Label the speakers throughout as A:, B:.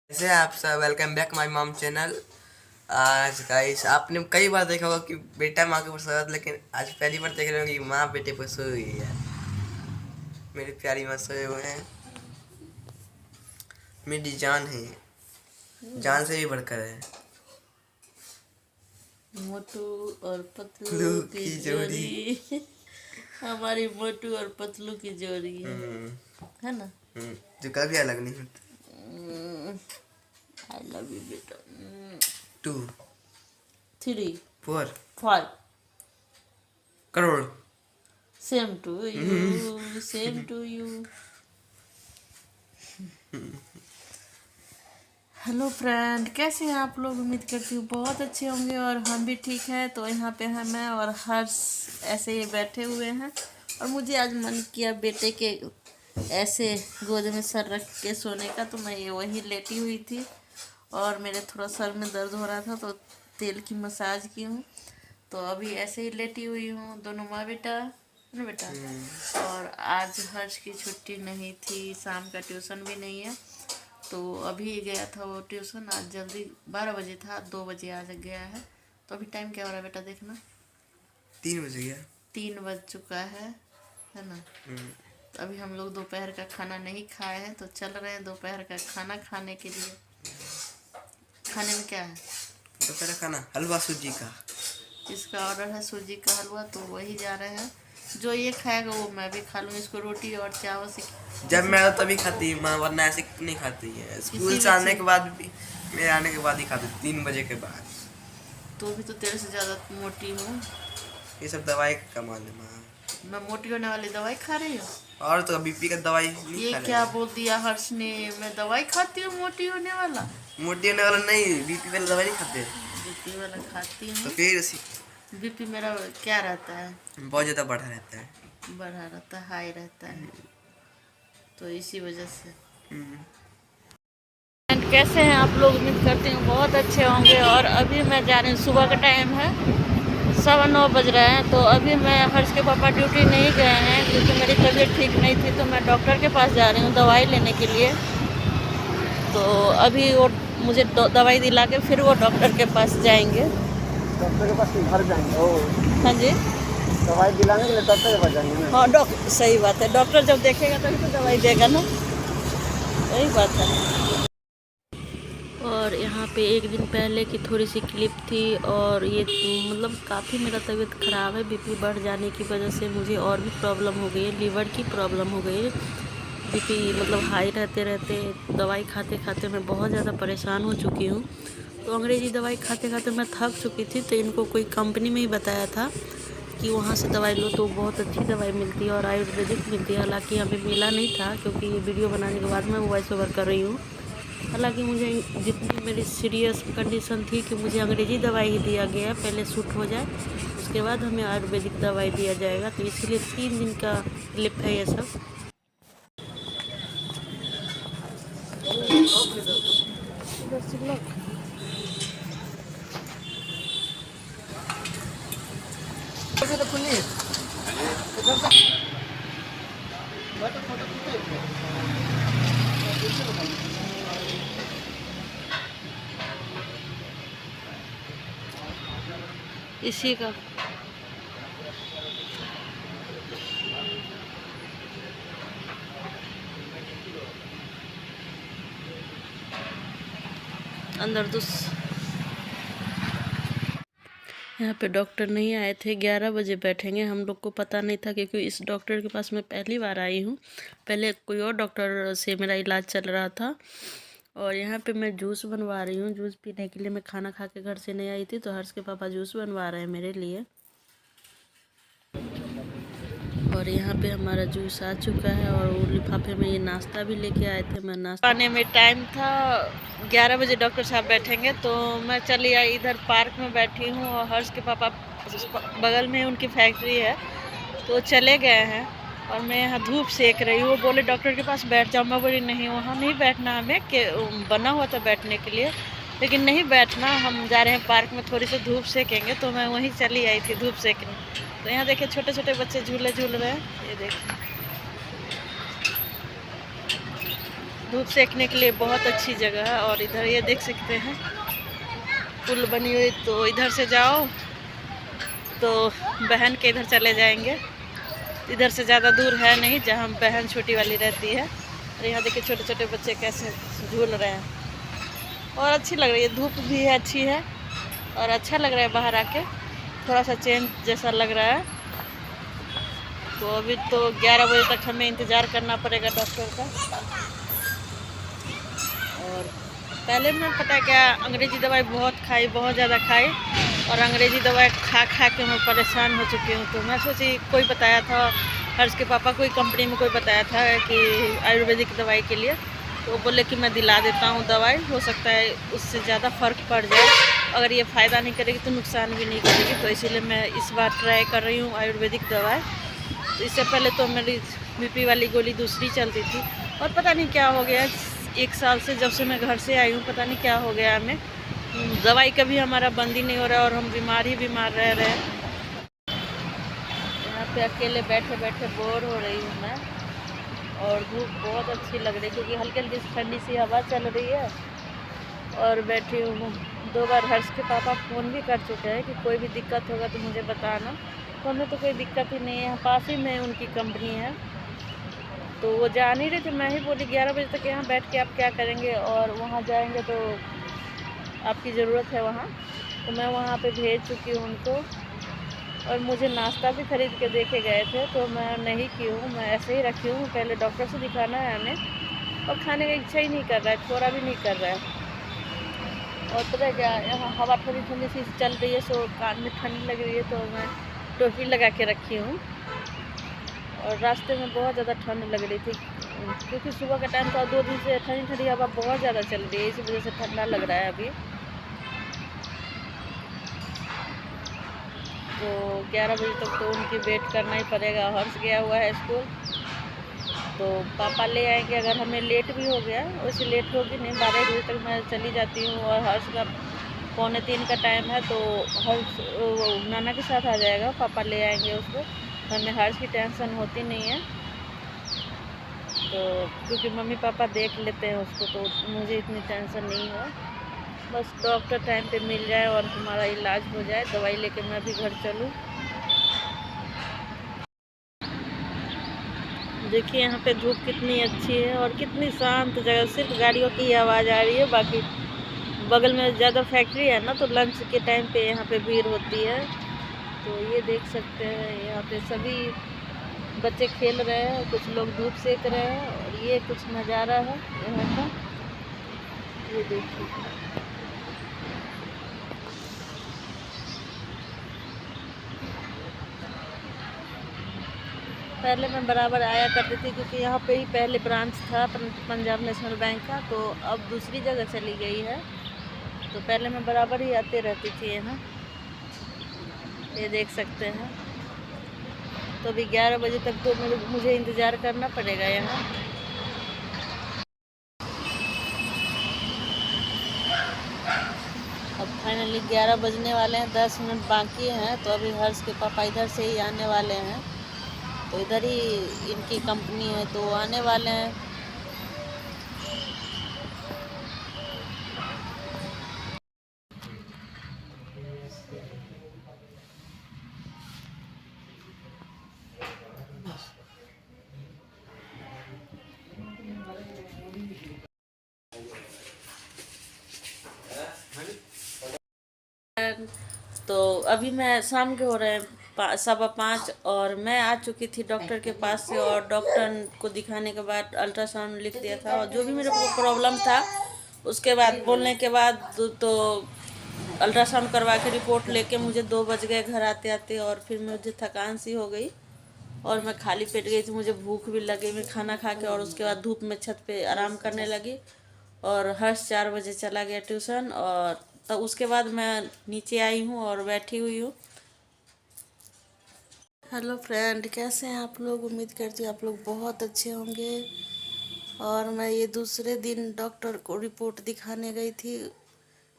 A: कैसे हैं आप सब। Welcome back my mom channel. आज गाइस आपने कई बार देखा होगा कि बेटा माँ के ऊपर सोया था, लेकिन आज पहली बार देख रहे हो कि माँ बेटे पर सोई हुई है। मेरी प्यारी माँ सोए हुए हैं। मेरी जान है, जान से भी बढ़कर है।
B: मोटू और पतलू
A: लू
B: की
A: की जोड़ी।
B: जोड़ी हमारी मोटू और पतलू की जोड़ी है ना।
A: जो कभी अलग नहीं होती।
B: आई लव यू बेटा।
A: 2
B: 3
A: 4
B: 5
A: crore.
B: Same to you, same to you. Hello friend, कैसे हैं आप लोग? उम्मीद करती हूँ बहुत अच्छे होंगे और हम भी ठीक हैं। तो यहाँ पे हैं मैं और हर्ष ऐसे ही बैठे हुए हैं और मुझे आज मन किया बेटे के ऐसे गोद में सर रख के सोने का, तो मैं ये वही लेटी हुई थी और मेरे थोड़ा सर में दर्द हो रहा था तो तेल की मसाज की हूँ। तो अभी ऐसे ही लेटी हुई हूँ, दोनों माँ बेटा है ना बेटा। और आज हर्ष की छुट्टी नहीं थी, शाम का ट्यूशन भी नहीं है, तो अभी गया था वो ट्यूशन। आज जल्दी 12 बजे था, 2 बजे आज गया है। तो अभी टाइम क्या हो रहा है बेटा देखना,
A: 3 बज गया।
B: 3 बज चुका है ना। तो अभी हम लोग दोपहर का खाना नहीं खाए हैं, तो चल रहे हैं दोपहर का खाना खाने के लिए। खाने में क्या है?
A: दोपहर खाना हलवा सूजी का।
B: इसका ऑर्डर है सूजी का हलवा, तो वही जा रहे हैं। जो ये खाएगा वो मैं भी खा लूँ, इसको रोटी और चावल से।
A: जब मैं तभी खाती है माँ, वरना ऐसे नहीं खाती है। स्कूल से आने के बाद भी, मेरे आने के बाद ही खाती, 3 बजे के बाद।
B: तो भी तो तेरे से ज़्यादा मोटी हूँ।
A: ये सब दवाई का कमाल है माँ।
B: मैं मोटी होने वाली दवाई खा रही हूँ?
A: और तो बीपी का दवाई नहीं
B: ये
A: खा रहे
B: क्या
A: हैं।
B: बोल दिया हर्ष ने? मैं दवाई खाती हूँ मोटी होने वाला?
A: मोटी होने वाला नहीं, बीपी वाला दवाई नहीं खाते।
B: बीपी वाला खाती
A: तो
B: हूँ।
A: फिर
B: बीपी मेरा क्या रहता है?
A: बहुत ज़्यादा बढ़ा रहता है।
B: बढ़ा रहता है, हाई रहता है, तो इसी वजह से। कैसे हैं आप लोग? उम्मीद करती हूँ बहुत अच्छे होंगे। और अभी मैं जा रही हूँ, सुबह का टाइम है, 9:15 बज रहे हैं। तो अभी मैं हर्ष के पापा ड्यूटी नहीं गए हैं क्योंकि मेरी तबीयत ठीक नहीं थी, तो मैं डॉक्टर के पास जा रही हूँ दवाई लेने के लिए। तो अभी वो मुझे दवाई दिला के फिर वो डॉक्टर के पास जाएंगे।
C: डॉक्टर के पास घर जाएंगे? ओ
B: हाँ जी,
C: दवाई दिलाने के लिए डॉक्टर के पास जाएंगे ना?
B: हाँ डॉक्टर, सही बात है। डॉक्टर जब देखेगा तभी तो दवाई देगा ना, सही बात है। और यहाँ पे एक दिन पहले की थोड़ी सी क्लिप थी, और ये मतलब काफ़ी मेरा तबीयत ख़राब है। बीपी बढ़ जाने की वजह से मुझे और भी प्रॉब्लम हो गई है, लीवर की प्रॉब्लम हो गई है। बीपी मतलब हाई रहते रहते दवाई खाते खाते मैं बहुत ज़्यादा परेशान हो चुकी हूँ। तो अंग्रेज़ी दवाई खाते खाते मैं थक चुकी थी, तो इनको कोई कंपनी में ही बताया था कि वहाँ से दवाई लो तो बहुत अच्छी दवाई मिलती है और आयुर्वेदिक मिलती है। हालांकि यहाँ पे मिला नहीं था क्योंकि ये वीडियो बनाने के बाद मैं वॉइस ओवर कर रही हूँ। हालांकि मुझे जितनी मेरी सीरियस कंडीशन थी कि मुझे अंग्रेज़ी दवाई ही दिया गया, पहले सूट हो जाए उसके बाद हमें आयुर्वेदिक दवाई दिया जाएगा। तो इसीलिए 3 दिन का क्लिप है ये सब। इसी का अंदर यहाँ पे डॉक्टर नहीं आए थे, 11 बजे बैठेंगे। हम लोग को पता नहीं था क्योंकि इस डॉक्टर के पास मैं पहली बार आई हूँ। पहले कोई और डॉक्टर से मेरा इलाज चल रहा था। और यहाँ पे मैं जूस बनवा रही हूँ, जूस पीने के लिए। मैं खाना खा के घर से नहीं आई थी, तो हर्ष के पापा जूस बनवा रहे हैं मेरे लिए। और यहाँ पे हमारा जूस आ चुका है और वो लिफाफे में ये नाश्ता भी लेके आए थे। मैं नाश्ता आने में टाइम था, 11 बजे डॉक्टर साहब बैठेंगे, तो मैं चली आई इधर पार्क में बैठी हूँ। और हर्ष के पापा बगल में उनकी फैक्ट्री है, तो चले गए हैं और मैं यहाँ धूप सेक रही हूँ। वो बोले डॉक्टर के पास बैठ जाओ, मैं बोली नहीं, वहाँ नहीं बैठना हमें, कि बना हुआ था बैठने के लिए, लेकिन नहीं बैठना, हम जा रहे हैं पार्क में थोड़ी सी धूप सेकेंगे। तो मैं वहीं चली आई थी धूप सेकने। तो यहाँ देखिए छोटे छोटे बच्चे झूले झूल रहे हैं, ये देखिए। धूप सेकने के लिए बहुत अच्छी जगह है। और इधर ये देख सकते हैं पुल बनी हुई, तो इधर से जाओ तो बहन के इधर चले जाएंगे। इधर से ज़्यादा दूर है नहीं जहाँ बहन छोटी वाली रहती है। और यहाँ देखिए छोटे छोटे बच्चे कैसे झूल रहे हैं और अच्छी लग रही है। धूप भी है, अच्छी है और अच्छा लग रहा है बाहर आके, थोड़ा सा चेंज जैसा लग रहा है। तो अभी तो 11 बजे तक हमें इंतज़ार करना पड़ेगा डॉक्टर का। और पहले मैं पता क्या अंग्रेज़ी दवाई बहुत खाई, बहुत ज़्यादा खाई, और अंग्रेज़ी दवाई खा खा के मैं परेशान हो चुकी हूँ। तो मैं सोची कोई बताया था, हर्ष के पापा कोई कंपनी में कोई बताया था कि आयुर्वेदिक दवाई के लिए, तो वो बोले कि मैं दिला देता हूँ दवाई, हो सकता है उससे ज़्यादा फ़र्क पड़ जाए। अगर ये फ़ायदा नहीं करेगी तो नुकसान भी नहीं करेगी, तो इसीलिए मैं इस बार ट्राई कर रही हूँ आयुर्वेदिक दवाई। तो इससे पहले तो मेरी बीपी वाली गोली दूसरी चलती थी, और पता नहीं क्या हो गया 1 साल से, जब से मैं घर से आई हूँ पता नहीं क्या हो गया हमें, दवाई कभी हमारा बंद ही नहीं हो रहा है और हम बीमार ही बीमार रह रहे हैं। यहाँ पे अकेले बैठे बैठे बोर हो रही हूँ मैं, और धूप बहुत अच्छी लग रही है क्योंकि हल्की हल्की ठंडी सी हवा चल रही है और बैठी हूँ। 2 बार हर्ष के पापा फ़ोन भी कर चुके हैं कि कोई भी दिक्कत होगा तो मुझे बताना। तो हमें तो कोई दिक्कत ही नहीं है, यहाँ पास ही में उनकी कंपनी है। तो वो जा नहीं रहे थे, मैं ही बोली 11 बजे तक यहाँ बैठ के आप क्या करेंगे, और वहाँ जाएंगे तो आपकी ज़रूरत है वहाँ। तो मैं वहाँ पे भेज चुकी हूँ उनको, और मुझे नाश्ता भी ख़रीद के दे के गए थे, तो मैं नहीं की हूँ, मैं ऐसे ही रखी हूँ। पहले डॉक्टर से दिखाना है हमें, और खाने का इच्छा ही नहीं कर रहा है, थोड़ा भी नहीं कर रहा है। और पता है क्या, यहाँ हवा थोड़ी ठंडी सी चल रही है, सो कान में ठंड लग रही है, तो मैं टोपी लगा के रखी हूँ। और रास्ते में बहुत ज़्यादा ठंड लग रही थी क्योंकि सुबह का टाइम था, 2 दिन से ठंडी ठंडी हवा बहुत ज़्यादा चल रही है, इसी वजह से ठंडा लग रहा है अभी। तो 11 बजे तक तो उनकी वेट करना ही पड़ेगा। हर्ष गया हुआ है स्कूल, तो पापा ले आएंगे। अगर हमें लेट भी हो गया, वैसे लेट होगी नहीं, 12 बजे तक मैं चली जाती हूँ, और हर्ष का 2:45 का टाइम है, तो हर्ष नाना के साथ आ जाएगा, पापा ले आएंगे उसको। हमें हर्ष की टेंशन होती नहीं है, तो क्योंकि मम्मी पापा देख लेते हैं उसको, तो मुझे इतनी टेंशन नहीं है। बस डॉक्टर टाइम पे मिल जाए और हमारा इलाज हो जाए, दवाई लेके मैं भी घर चलूँ। देखिए यहाँ पे धूप कितनी अच्छी है और कितनी शांत जगह, सिर्फ गाड़ियों की आवाज़ आ रही है। बाकी बगल में ज़्यादा फैक्ट्री है ना, तो लंच के टाइम पे यहाँ पे भीड़ होती है। तो ये देख सकते हैं यहाँ पे सभी बच्चे खेल रहे हैं, कुछ लोग धूप सेक रहे हैं, और ये कुछ नज़ारा है यहाँ का, ये देखिए। पहले मैं बराबर आया करती थी क्योंकि यहाँ पे ही पहले ब्रांच था पंजाब नेशनल बैंक का, तो अब दूसरी जगह चली गई है। तो पहले मैं बराबर ही आते रहती थी यहाँ, ये देख सकते हैं। तो अभी 11 बजे तक तो मुझे इंतज़ार करना पड़ेगा यहाँ। अब फाइनली 11 बजने वाले हैं, 10 मिनट बाकी हैं। तो अभी हर्ष के पापा इधर से ही आने वाले हैं, तो इधर ही इनकी कंपनी है, तो आने वाले हैं। तो अभी मैं शाम के हो रहे हैं 5:15, और मैं आ चुकी थी डॉक्टर के पास से, और डॉक्टर को दिखाने के बाद अल्ट्रासाउंड लिख दिया था, और जो भी मेरे को प्रॉब्लम था उसके बाद बोलने के बाद तो अल्ट्रासाउंड करवा के रिपोर्ट लेके मुझे 2 बज गए घर आते आते। और फिर मुझे थकान सी हो गई और मैं खाली पेट गई थी, मुझे भूख भी लगी। मैं खाना खा के और उसके बाद धूप में छत पे आराम करने लगी, और हर्ष 4 बजे चला गया ट्यूशन। और तब उसके बाद मैं नीचे आई हूँ और बैठी हुई हूँ। हेलो फ्रेंड, कैसे हैं आप लोग? उम्मीद करती हूँ आप लोग बहुत अच्छे होंगे। और मैं ये दूसरे दिन डॉक्टर को रिपोर्ट दिखाने गई थी,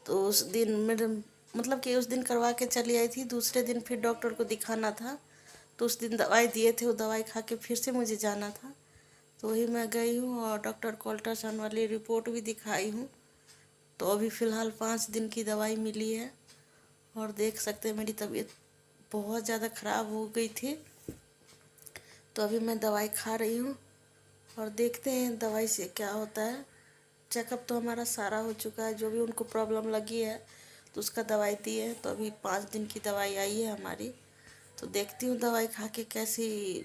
B: तो उस दिन मेरे मतलब कि उस दिन करवा के चली आई थी, दूसरे दिन फिर डॉक्टर को दिखाना था। तो उस दिन दवाई दिए थे, वो दवाई खा के फिर से मुझे जाना था। तो वही मैं गई हूँ और डॉक्टर को अल्ट्रासाउंड वाली रिपोर्ट भी दिखाई हूँ। तो अभी फ़िलहाल 5 दिन की दवाई मिली है और देख सकते हैं मेरी तबीयत बहुत ज़्यादा ख़राब हो गई थी। तो अभी मैं दवाई खा रही हूँ और देखते हैं दवाई से क्या होता है। चेकअप तो हमारा सारा हो चुका है, जो भी उनको प्रॉब्लम लगी है तो उसका दवाई दी है। तो अभी 5 दिन की दवाई आई है हमारी। तो देखती हूँ दवाई खा के कैसी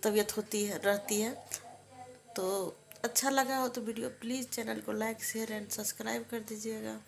B: तबीयत होती है रहती है। तो अच्छा लगा हो तो वीडियो प्लीज़ चैनल को लाइक शेयर एंड सब्सक्राइब कर दीजिएगा।